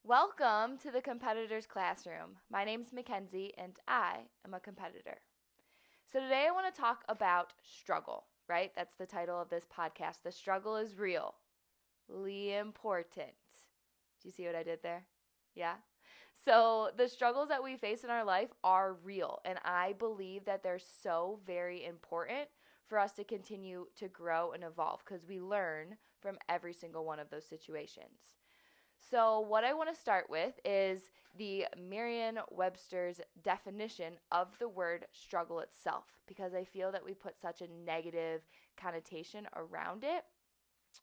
Welcome to the Competitor's Classroom. My name's Mackenzie and I am a competitor. So today I want to talk about struggle, right? That's the title of this podcast. The struggle is real, really important. Do you see what I did there? Yeah? So the struggles that we face in our life are real, and I believe that they're so very important for us to continue to grow and evolve because we learn from every single one of those situations. So, what I want to start with is the Merriam Webster's definition of the word struggle itself, because I feel that we put such a negative connotation around it.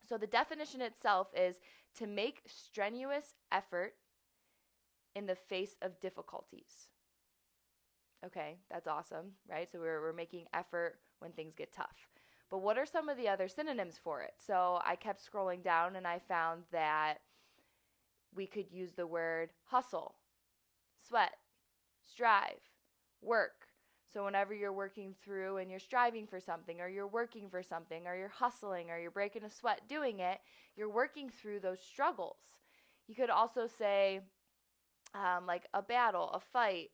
So, the definition itself is to make strenuous effort in the face of difficulties. Okay, that's awesome, right? So, we're making effort when things get tough. But what are some of the other synonyms for it? So, I kept scrolling down and I found that we could use the word hustle, sweat, strive, work. So whenever you're working through and you're striving for something, or you're working for something, or you're hustling, or you're breaking a sweat doing it, you're working through those struggles. You could also say like a battle, a fight,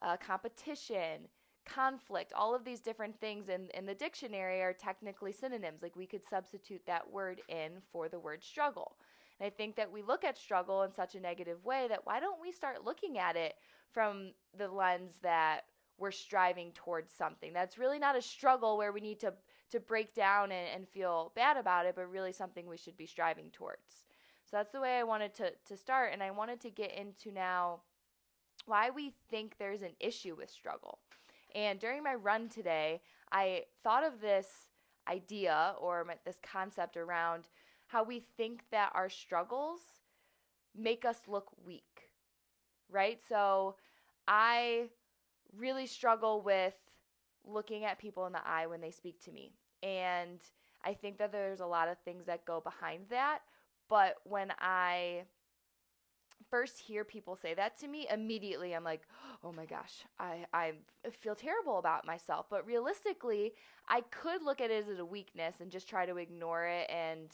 a competition, conflict. All of these different things in the dictionary are technically synonyms. Like we could substitute that word in for the word struggle. And I think that we look at struggle in such a negative way that why don't we start looking at it from the lens that we're striving towards something? That's really not a struggle where we need to break down and feel bad about it, but really something we should be striving towards. So that's the way I wanted to start. And I wanted to get into now why we think there's an issue with struggle. And during my run today, I thought of this idea or this concept around how we think that our struggles make us look weak, right? So I really struggle with looking at people in the eye when they speak to me. And I think that there's a lot of things that go behind that. But when I first hear people say that to me, immediately I'm like, oh my gosh, I feel terrible about myself. But realistically, I could look at it as a weakness and just try to ignore it and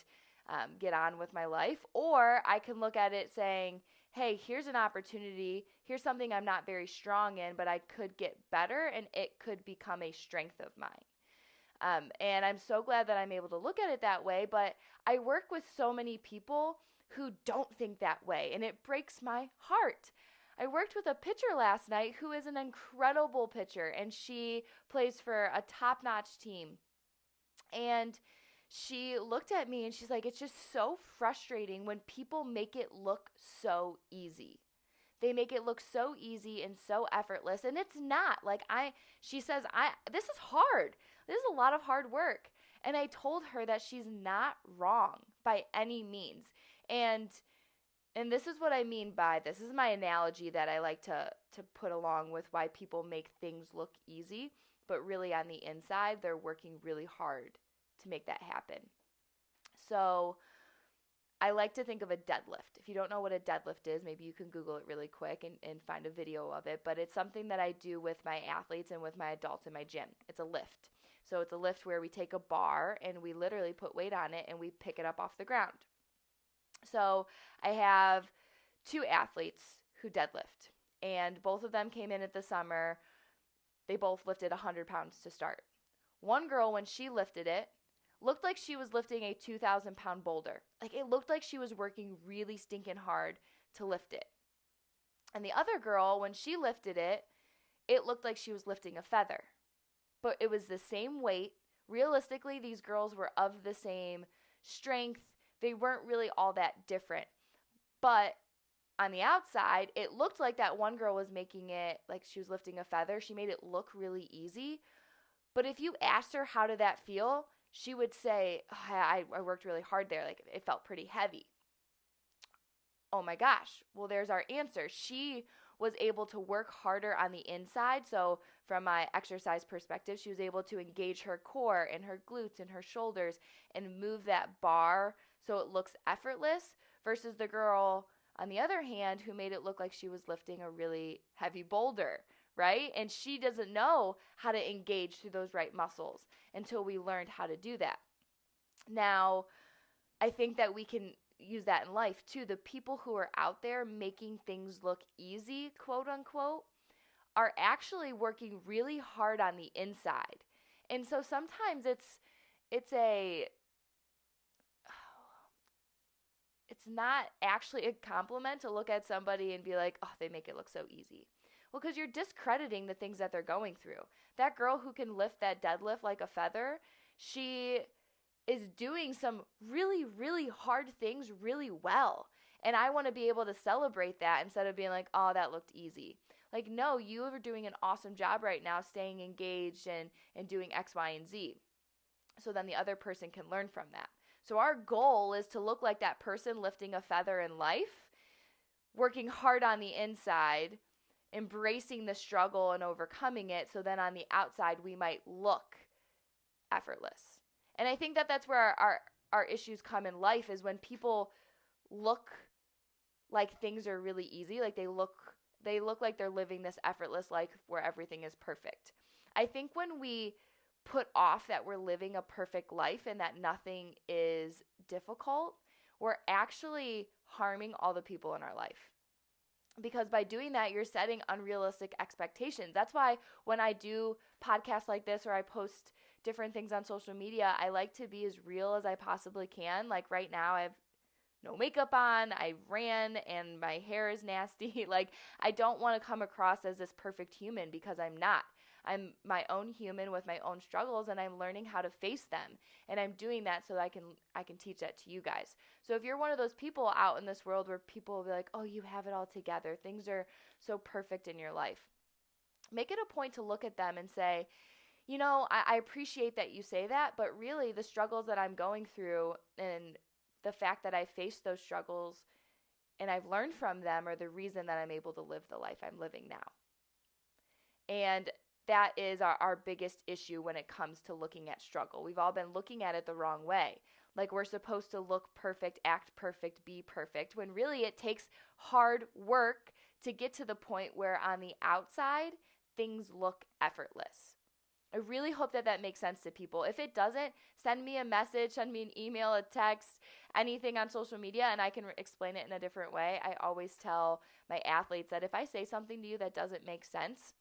get on with my life. Or I can look at it saying, hey, here's an opportunity. Here's something I'm not very strong in, but I could get better and it could become a strength of mine. And I'm so glad that I'm able to look at it that way. But I work with so many people who don't think that way, and it breaks my heart. I worked with a pitcher last night who is an incredible pitcher, and she plays for a top-notch team. And she looked at me and she's like, it's just so frustrating when people make it look so easy. They make it look so easy and so effortless, and it's not. She says, this is hard. This is a lot of hard work. And I told her that she's not wrong by any means. And this is what I mean by this. This is my analogy that I like to put along with why people make things look easy, but really on the inside, they're working really hard to make that happen. So I like to think of a deadlift. If you don't know what a deadlift is, maybe you can Google it really quick and find a video of it. But it's something that I do with my athletes and with my adults in my gym. It's a lift. So it's a lift where we take a bar and we literally put weight on it and we pick it up off the ground. So I have two athletes who deadlift, and both of them came in at the summer. They both lifted 100 pounds to start. One girl, when she lifted it, looked like she was lifting a 2,000-pound boulder. Like it looked like she was working really stinking hard to lift it. And the other girl, when she lifted it, it looked like she was lifting a feather. But it was the same weight. Realistically, these girls were of the same strength. They weren't really all that different. But on the outside, it looked like that one girl was making it like she was lifting a feather. She made it look really easy. But if you asked her how did that feel, she would say, oh, I worked really hard there. Like it felt pretty heavy. Oh my gosh. Well, there's our answer. She was able to work harder on the inside. So from my exercise perspective, she was able to engage her core and her glutes and her shoulders and move that bar so it looks effortless versus the girl on the other hand who made it look like she was lifting a really heavy boulder, right? And she doesn't know how to engage through those right muscles until we learned how to do that. Now, I think that we can use that in life too. The people who are out there making things look easy, quote unquote, are actually working really hard on the inside. And so sometimes it's not actually a compliment to look at somebody and be like, "Oh, they make it look so easy." Well, because you're discrediting the things that they're going through. That girl who can lift that deadlift like a feather, she is doing some really, really hard things really well. And I want to be able to celebrate that instead of being like, "Oh, that looked easy." Like, no, you are doing an awesome job right now staying engaged and doing X, Y, and Z. So then the other person can learn from that. So our goal is to look like that person lifting a feather in life, working hard on the inside, embracing the struggle and overcoming it, so then on the outside we might look effortless. And I think that that's where our issues come in life, is when people look like things are really easy, like they look like they're living this effortless life where everything is perfect. I think when we put off that we're living a perfect life and that nothing is difficult, we're actually harming all the people in our life. Because by doing that, you're setting unrealistic expectations. That's why when I do podcasts like this or I post different things on social media, I like to be as real as I possibly can. Like right now, I have no makeup on, I ran, and my hair is nasty. Like, I don't want to come across as this perfect human, because I'm not. I'm my own human with my own struggles, and I'm learning how to face them. And I'm doing that so that I can teach that to you guys. So if you're one of those people out in this world where people will be like, "Oh, you have it all together. Things are so perfect in your life." Make it a point to look at them and say, I appreciate that you say that, but really the struggles that I'm going through and the fact that I faced those struggles and I've learned from them are the reason that I'm able to live the life I'm living now. And that is our biggest issue when it comes to looking at struggle. We've all been looking at it the wrong way. Like, we're supposed to look perfect, act perfect, be perfect, when really it takes hard work to get to the point where on the outside, things look effortless. I really hope that that makes sense to people. If it doesn't, send me a message, send me an email, a text, anything on social media, and I can explain it in a different way. I always tell my athletes that if I say something to you that doesn't make sense,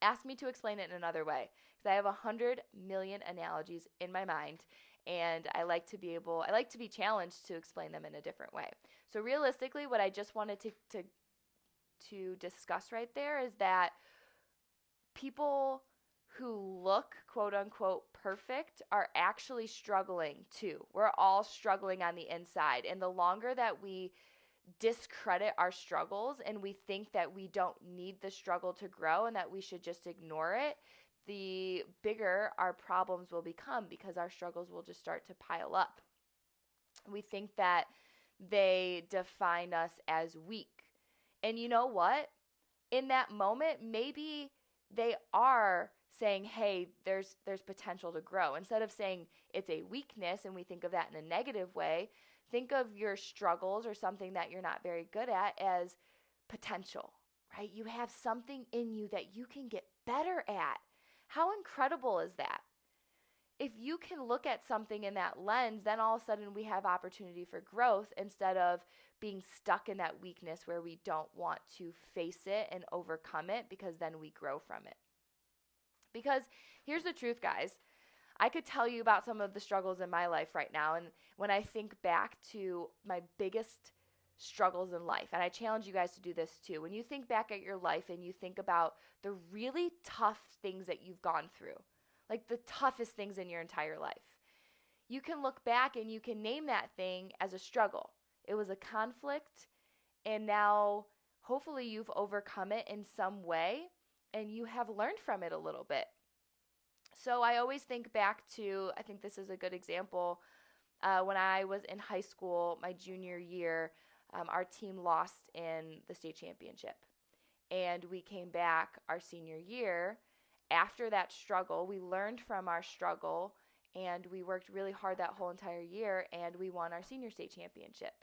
ask me to explain it in another way, because I have 100 million analogies in my mind, and I like to be challenged to explain them in a different way. So realistically, what I just wanted to discuss right there is that people who look quote unquote perfect are actually struggling too. We're all struggling on the inside. And the longer that we discredit our struggles and we think that we don't need the struggle to grow and that we should just ignore it, the bigger our problems will become, because our struggles will just start to pile up. We think that they define us as weak. And you know what? In that moment, maybe they are saying, "Hey, there's potential to grow." Instead of saying it's a weakness and we think of that in a negative way, think of your struggles or something that you're not very good at as potential, right? You have something in you that you can get better at. How incredible is that? If you can look at something in that lens, then all of a sudden we have opportunity for growth, instead of being stuck in that weakness where we don't want to face it and overcome it, because then we grow from it. Because here's the truth, guys. I could tell you about some of the struggles in my life right now. And when I think back to my biggest struggles in life, and I challenge you guys to do this too, when you think back at your life and you think about the really tough things that you've gone through, like the toughest things in your entire life, you can look back and you can name that thing as a struggle. It was a conflict, and now hopefully you've overcome it in some way and you have learned from it a little bit. So I always think back to, I think this is a good example, when I was in high school, my junior year, our team lost in the state championship. And we came back our senior year. After that struggle, we learned from our struggle, and we worked really hard that whole entire year, and we won our senior state championship.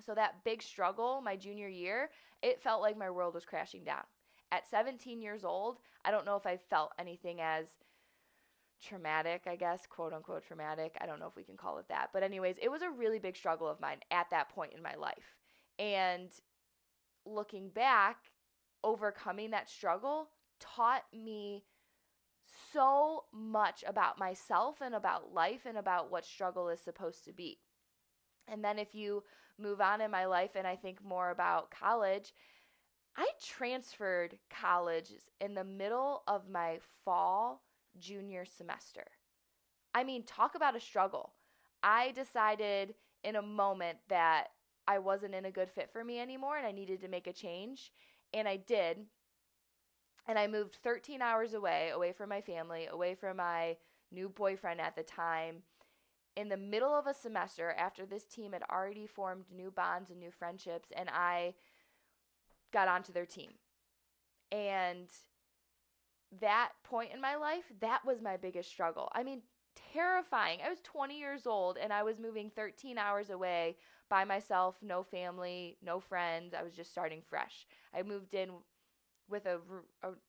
So that big struggle, my junior year, it felt like my world was crashing down. At 17 years old, I don't know if I felt anything as traumatic, I guess, quote unquote traumatic. I don't know if we can call it that. But anyways, it was a really big struggle of mine at that point in my life. And looking back, overcoming that struggle taught me so much about myself and about life and about what struggle is supposed to be. And then if you move on in my life and I think more about college, I transferred colleges in the middle of my fall junior semester. I mean, talk about a struggle. I decided in a moment that I wasn't in a good fit for me anymore and I needed to make a change. And I did. And I moved 13 hours away from my family, away from my new boyfriend at the time, in the middle of a semester after this team had already formed new bonds and new friendships, and I got onto their team. And that point in my life, that was my biggest struggle. I mean, terrifying. I was 20 years old and I was moving 13 hours away by myself, no family, no friends. I was just starting fresh. I moved in with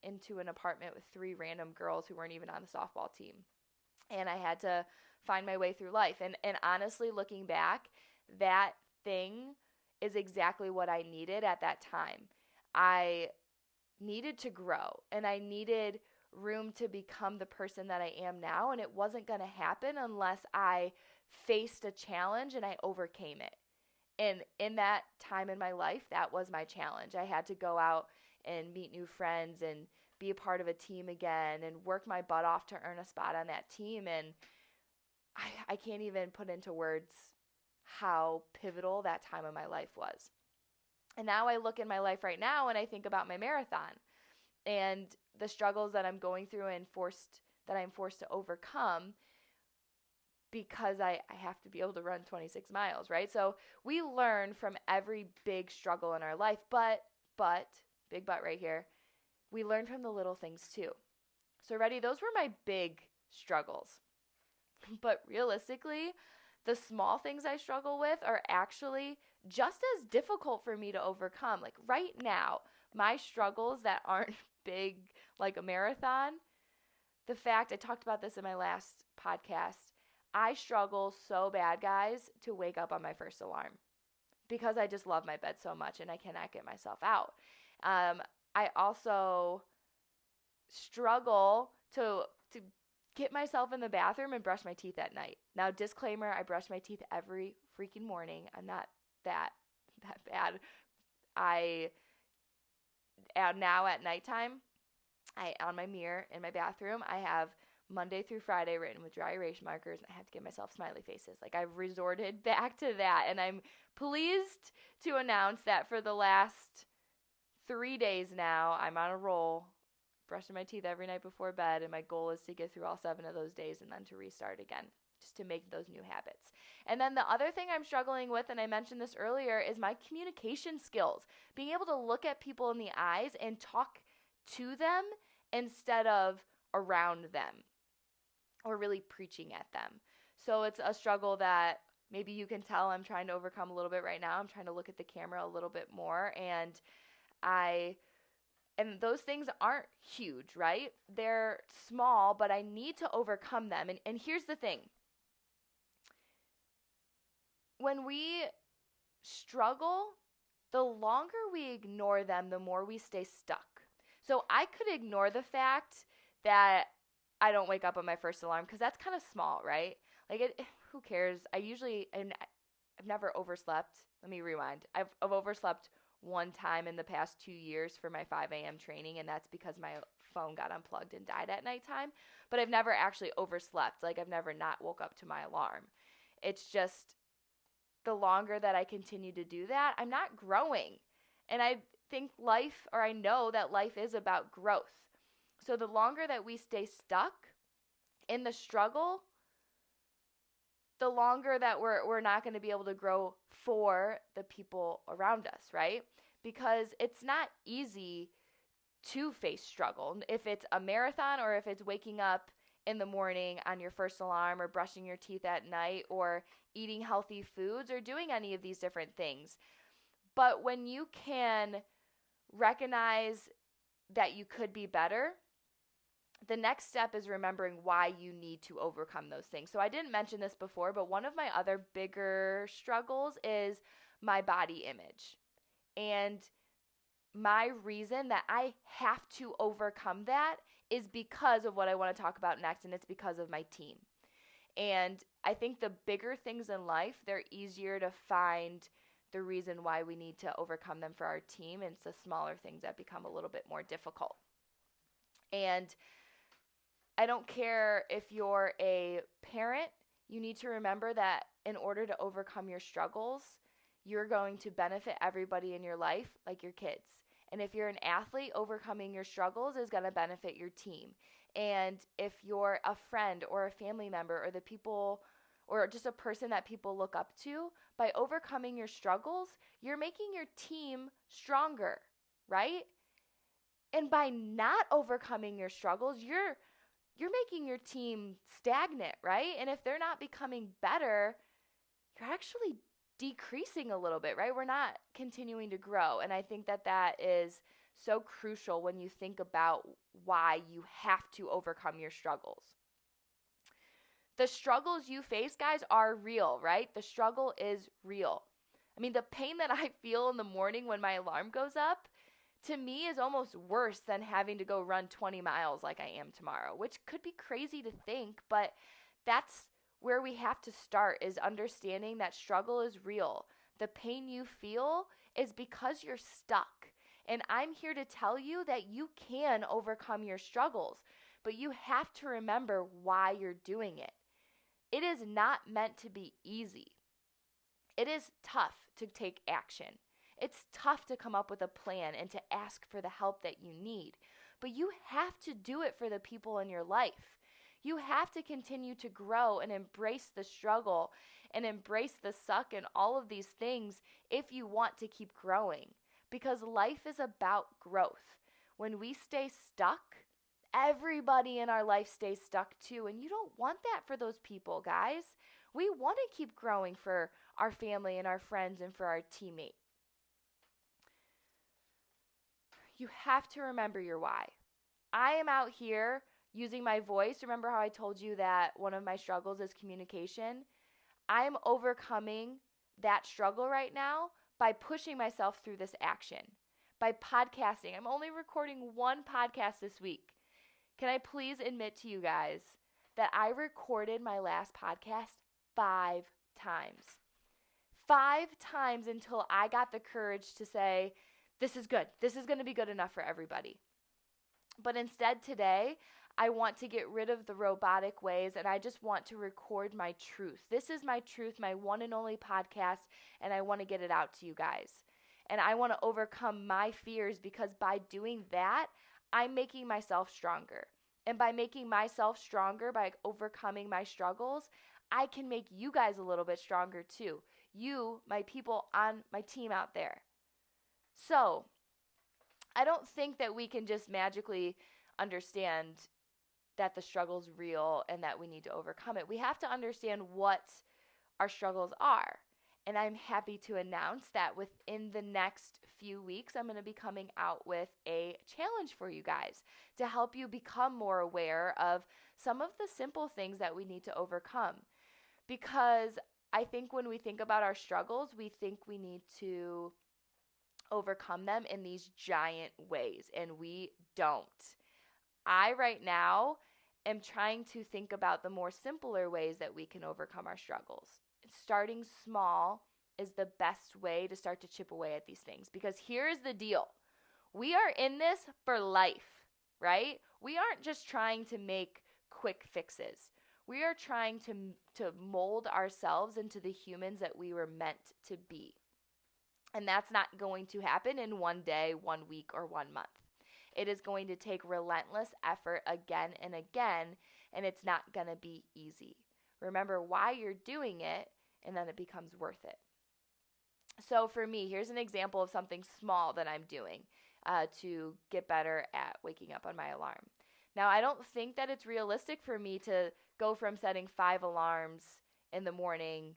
into an apartment with 3 random girls who weren't even on the softball team. And I had to find my way through life. And honestly, looking back, that thing is exactly what I needed at that time. I needed to grow and I needed room to become the person that I am now. And it wasn't going to happen unless I faced a challenge and I overcame it. And in that time in my life, that was my challenge. I had to go out and meet new friends and be a part of a team again and work my butt off to earn a spot on that team. And I can't even put into words how pivotal that time of my life was. And now I look in my life right now and I think about my marathon and the struggles that I'm going through and I'm forced to overcome because I have to be able to run 26 miles, right? So we learn from every big struggle in our life, but, big but right here, we learn from the little things too. So ready, those were my big struggles. But realistically, the small things I struggle with are actually just as difficult for me to overcome. Like right now, my struggles that aren't big like a marathon, the fact, I talked about this in my last podcast, I struggle so bad, guys, to wake up on my first alarm because I just love my bed so much and I cannot get myself out. I also struggle to get myself in the bathroom and brush my teeth at night. Now, disclaimer, I brush my teeth every freaking morning. I'm not that bad. Now at nighttime, on my mirror in my bathroom, I have Monday through Friday written with dry erase markers, and I have to give myself smiley faces. Like, I've resorted back to that, and I'm pleased to announce that for the last 3 days now, I'm on a roll, brushing my teeth every night before bed, and my goal is to get through all 7 of those days and then to restart again, just to make those new habits. And then the other thing I'm struggling with, and I mentioned this earlier, is my communication skills. Being able to look at people in the eyes and talk to them instead of around them or really preaching at them. So it's a struggle that maybe you can tell I'm trying to overcome a little bit right now. I'm trying to look at the camera a little bit more, and those things aren't huge, right? They're small, but I need to overcome them. And here's the thing. When we struggle, the longer we ignore them, the more we stay stuck. So I could ignore the fact that I don't wake up on my first alarm because that's kind of small, right? Like, who cares? I've never overslept. Let me rewind. I've overslept one time in the past 2 years for my 5 a.m. training, and that's because my phone got unplugged and died at nighttime. But I've never actually overslept. Like, I've never not woke up to my alarm. It's just the longer that I continue to do that, I'm not growing. And I know that life is about growth. So the longer that we stay stuck in the struggle, the longer that we're not going to be able to grow for the people around us, right? Because it's not easy to face struggle. If it's a marathon or if it's waking up in the morning on your first alarm or brushing your teeth at night or eating healthy foods or doing any of these different things. But when you can recognize that you could be better, the next step is remembering why you need to overcome those things. So I didn't mention this before, but one of my other bigger struggles is my body image. And my reason that I have to overcome that is because of what I want to talk about next, and it's because of my team. And I think the bigger things in life, they're easier to find the reason why we need to overcome them for our team, and it's the smaller things that become a little bit more difficult. And I don't care if you're a parent, you need to remember that in order to overcome your struggles, you're going to benefit everybody in your life, like your kids. And if you're an athlete, overcoming your struggles is going to benefit your team. And if you're a friend or a family member or the people or just a person that people look up to, by overcoming your struggles, you're making your team stronger, right? And by not overcoming your struggles, you're making your team stagnant, right? And if they're not becoming better, you're actually decreasing a little bit, right? We're not continuing to grow. And I think that that is so crucial when you think about why you have to overcome your struggles. The struggles you face, guys, are real, right? The struggle is real. I mean, the pain that I feel in the morning when my alarm goes up, to me, is almost worse than having to go run 20 miles like I am tomorrow, which could be crazy to think, but that's where we have to start, is understanding that struggle is real. The pain you feel is because you're stuck. And I'm here to tell you that you can overcome your struggles, but you have to remember why you're doing it. It is not meant to be easy. It is tough to take action. It's tough to come up with a plan and to ask for the help that you need, but you have to do it for the people in your life. You have to continue to grow and embrace the struggle and embrace the suck and all of these things if you want to keep growing, because life is about growth. When we stay stuck, everybody in our life stays stuck too, and you don't want that for those people, guys. We want to keep growing for our family and our friends and for our teammates. You have to remember your why. I am out here using my voice. Remember how I told you that one of my struggles is communication? I'm overcoming that struggle right now by pushing myself through this action, by podcasting. I'm only recording one podcast this week. Can I please admit to you guys that I recorded my last podcast 5 times? 5 times until I got the courage to say, this is good. This is going to be good enough for everybody. But instead today, I want to get rid of the robotic ways, and I just want to record my truth. This is my truth, my one and only podcast, and I want to get it out to you guys. And I want to overcome my fears, because by doing that, I'm making myself stronger. And by making myself stronger, by overcoming my struggles, I can make you guys a little bit stronger too. You, my people on my team out there. So, I don't think that we can just magically understand that the struggle's real and that we need to overcome it. We have to understand what our struggles are. And I'm happy to announce that within the next few weeks, I'm going to be coming out with a challenge for you guys to help you become more aware of some of the simple things that we need to overcome. Because I think when we think about our struggles, we think we need to overcome them in these giant ways, and we don't. I right now am trying to think about the more simpler ways that we can overcome our struggles. Starting small is the best way to start to chip away at these things, because here's the deal. We are in this for life, right? We aren't just trying to make quick fixes. We are trying to mold ourselves into the humans that we were meant to be. And that's not going to happen in one day, 1 week, or 1 month. It is going to take relentless effort again and again, and it's not going to be easy. Remember why you're doing it, and then it becomes worth it. So for me, here's an example of something small that I'm doing to get better at waking up on my alarm. Now, I don't think that it's realistic for me to go from setting 5 alarms in the morning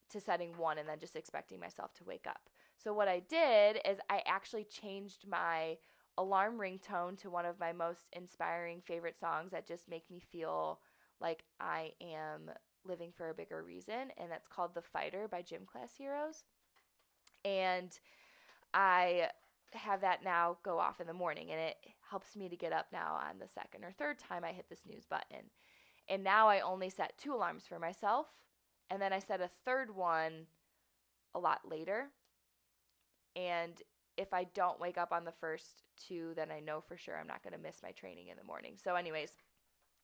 to setting 1 and then just expecting myself to wake up. So what I did is I actually changed my alarm ringtone to one of my most inspiring favorite songs that just make me feel like I am living for a bigger reason, and that's called The Fighter by Gym Class Heroes. And I have that now go off in the morning, and it helps me to get up now on the second or third time I hit the snooze button. And now I only set 2 alarms for myself, and then I set a third one a lot later. And if I don't wake up on the first 2, then I know for sure I'm not going to miss my training in the morning. So anyways,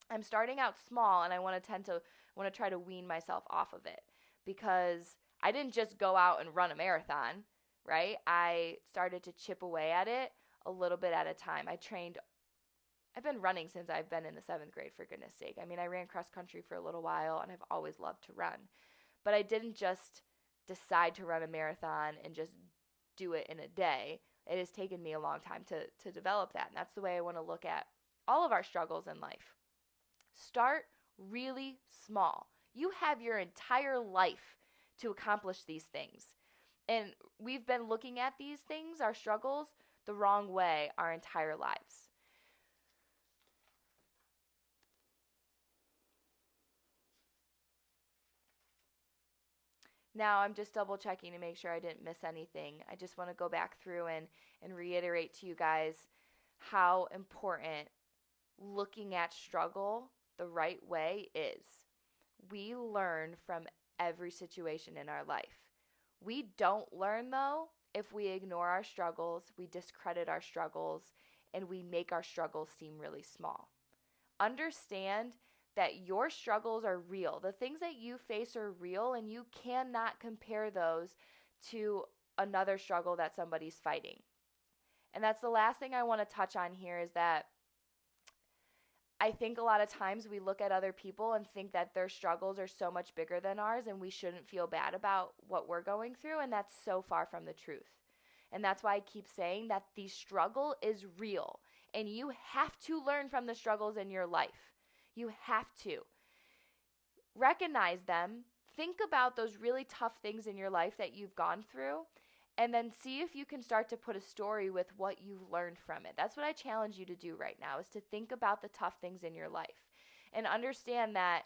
I'm starting out small, and I want to try to wean myself off of it, because I didn't just go out and run a marathon, right? I started to chip away at it a little bit at a time. I've been running since I've been in the 7th grade, for goodness sake. I mean, I ran cross country for a little while, and I've always loved to run. But I didn't just decide to run a marathon and just do it in a day. It has taken me a long time to develop that. And that's the way I want to look at all of our struggles in life. Start really small. You have your entire life to accomplish these things. And we've been looking at these things, our struggles, the wrong way our entire lives. Now I'm just double checking to make sure I didn't miss anything. I just want to go back through and reiterate to you guys how important looking at struggle the right way is. We learn from every situation in our life. We don't learn, though, if we ignore our struggles, we discredit our struggles, and we make our struggles seem really small. Understand that your struggles are real. The things that you face are real, and you cannot compare those to another struggle that somebody's fighting. And that's the last thing I want to touch on here, is that I think a lot of times we look at other people and think that their struggles are so much bigger than ours, and we shouldn't feel bad about what we're going through, and that's so far from the truth. And that's why I keep saying that the struggle is real, and you have to learn from the struggles in your life. You have to. Recognize them. Think about those really tough things in your life that you've gone through, and then see if you can start to put a story with what you've learned from it. That's what I challenge you to do right now, is to think about the tough things in your life and understand that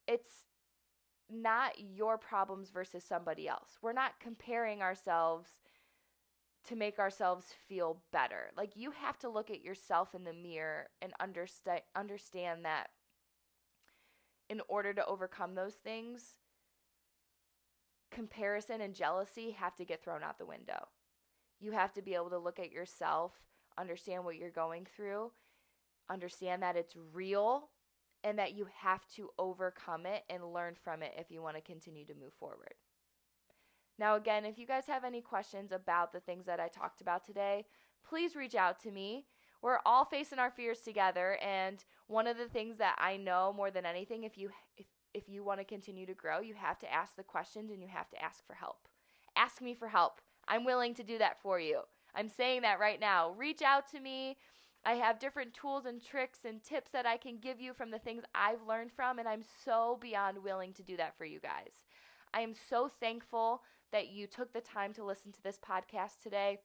it's not your problems versus somebody else. We're not comparing ourselves to make ourselves feel better. Like, you have to look at yourself in the mirror and understand that in order to overcome those things, comparison and jealousy have to get thrown out the window. You have to be able to look at yourself, understand what you're going through, understand that it's real, and that you have to overcome it and learn from it if you want to continue to move forward. Now, again, if you guys have any questions about the things that I talked about today, please reach out to me. We're all facing our fears together, and one of the things that I know more than anything, if you want to continue to grow, you have to ask the questions and you have to ask for help. Ask me for help. I'm willing to do that for you. I'm saying that right now. Reach out to me. I have different tools and tricks and tips that I can give you from the things I've learned from, and I'm so beyond willing to do that for you guys. I am so thankful that you took the time to listen to this podcast today.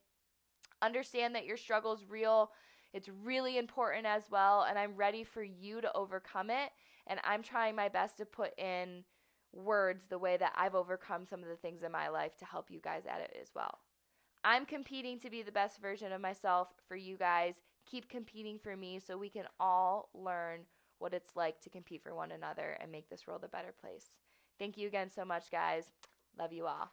Understand that your struggle is real. It's really important as well, and I'm ready for you to overcome it, and I'm trying my best to put in words the way that I've overcome some of the things in my life to help you guys at it as well. I'm competing to be the best version of myself for you guys. Keep competing for me so we can all learn what it's like to compete for one another and make this world a better place. Thank you again so much, guys. Love you all.